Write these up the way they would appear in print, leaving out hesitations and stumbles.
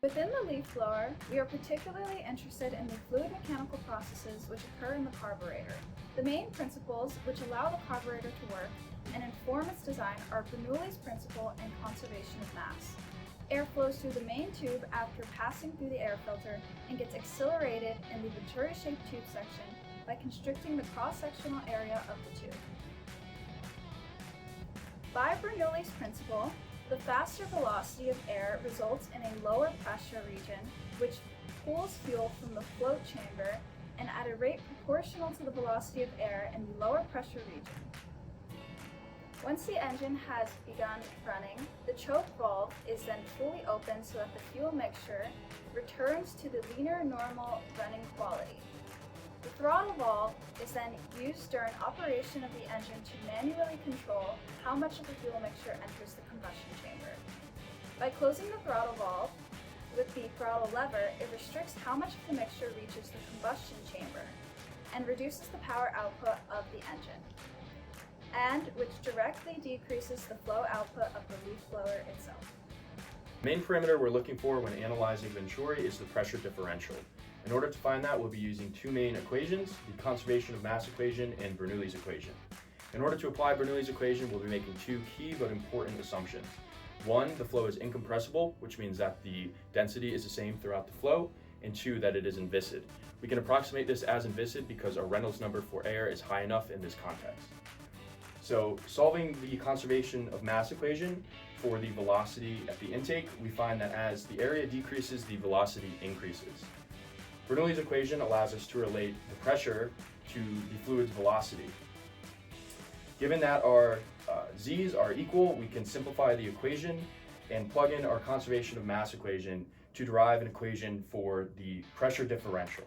Within the leaf blower, we are particularly interested in the fluid mechanical processes which occur in the carburetor. The main principles which allow the carburetor to work and inform its design are Bernoulli's principle and conservation of mass. Air flows through the main tube after passing through the air filter and gets accelerated in the venturi-shaped tube section by constricting the cross-sectional area of the tube. By Bernoulli's principle, the faster velocity of air results in a lower pressure region, which pulls fuel from the float chamber and at a rate proportional to the velocity of air in the lower pressure region. Once the engine has begun running, the choke valve is then fully opened so that the fuel mixture returns to the linear normal running quality. The throttle valve is then used during operation of the engine to manually control how much of the fuel mixture enters the combustion chamber. By closing the throttle valve with the throttle lever, it restricts how much of the mixture reaches the combustion chamber and reduces the power output of the engine, and which directly decreases the flow output of the leaf blower itself. The main parameter we're looking for when analyzing Venturi is the pressure differential. In order to find that, we'll be using two main equations, the conservation of mass equation and Bernoulli's equation. In order to apply Bernoulli's equation, we'll be making two key but important assumptions. One, the flow is incompressible, which means that the density is the same throughout the flow, and two, that it is inviscid. We can approximate this as inviscid because our Reynolds number for air is high enough in this context. So solving the conservation of mass equation for the velocity at the intake, we find that as the area decreases, the velocity increases. Bernoulli's equation allows us to relate the pressure to the fluid's velocity. Given that our z's are equal, we can simplify the equation and plug in our conservation of mass equation to derive an equation for the pressure differential.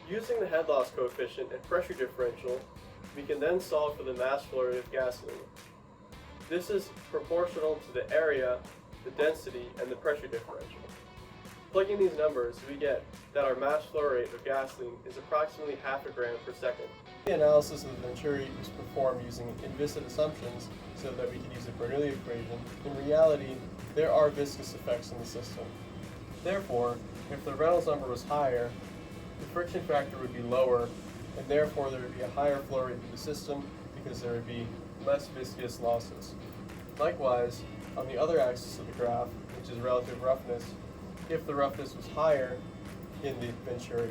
Using the head loss coefficient and pressure differential, we can then solve for the mass flow rate of gasoline. This is proportional to the area, the density, and the pressure differential. Plugging these numbers, we get that our mass flow rate of gasoline is approximately half a gram per second. The analysis of the Venturi is performed using inviscid assumptions so that we can use the Bernoulli equation. In reality, there are viscous effects in the system. Therefore, if the Reynolds number was higher, the friction factor would be lower, and therefore there would be a higher flow rate through the system because there would be less viscous losses. Likewise, on the other axis of the graph, which is relative roughness, if the roughness was higher in the Venturi,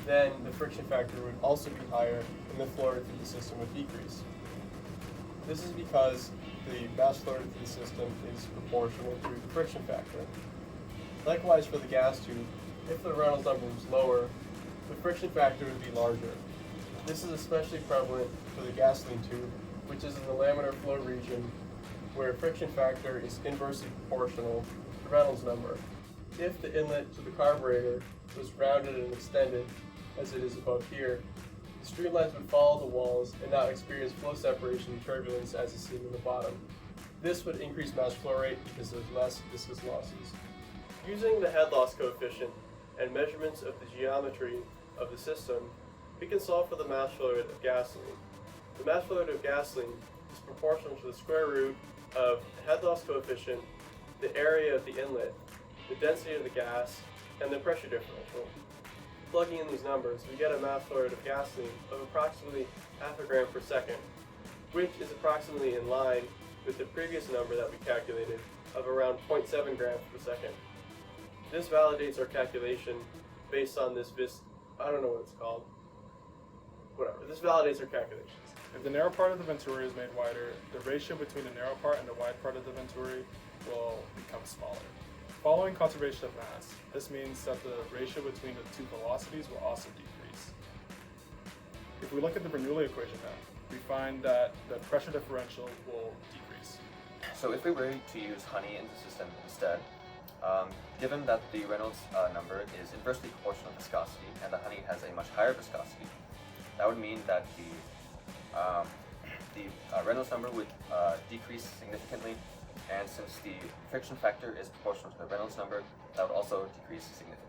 then the friction factor would also be higher and the flow rate through the system would decrease. This is because the mass flow rate through the system is proportional to the friction factor. Likewise for the gas tube, if the Reynolds number was lower, the friction factor would be larger. This is especially prevalent for the gasoline tube, which is in the laminar flow region where friction factor is inversely proportional to the Reynolds number. If the inlet to the carburetor was rounded and extended, as it is above here, the streamlines would follow the walls and not experience flow separation and turbulence as is seen in the bottom. This would increase mass flow rate because there's less viscous losses. Using the head loss coefficient and measurements of the geometry of the system, we can solve for the mass flow rate of gasoline. The mass flow rate of gasoline is proportional to the square root of the head loss coefficient, the area of the inlet, the density of the gas, and the pressure differential. Plugging in these numbers, we get a mass flow rate of gasoline of approximately half a gram per second, which is approximately in line with the previous number that we calculated of around 0.7 grams per second. This validates our calculation based on this I don't know what it's called. Whatever, this validates our calculations. If the narrow part of the Venturi is made wider, the ratio between the narrow part and the wide part of the Venturi will become smaller. Following conservation of mass, this means that the ratio between the two velocities will also decrease. If we look at the Bernoulli equation now, we find that the pressure differential will decrease. So if we were to use honey in the system instead, given that the Reynolds number is inversely proportional to viscosity and the honey has a much higher viscosity, that would mean that the Reynolds number would decrease significantly, and since the friction factor is proportional to the Reynolds number, that would also decrease significantly.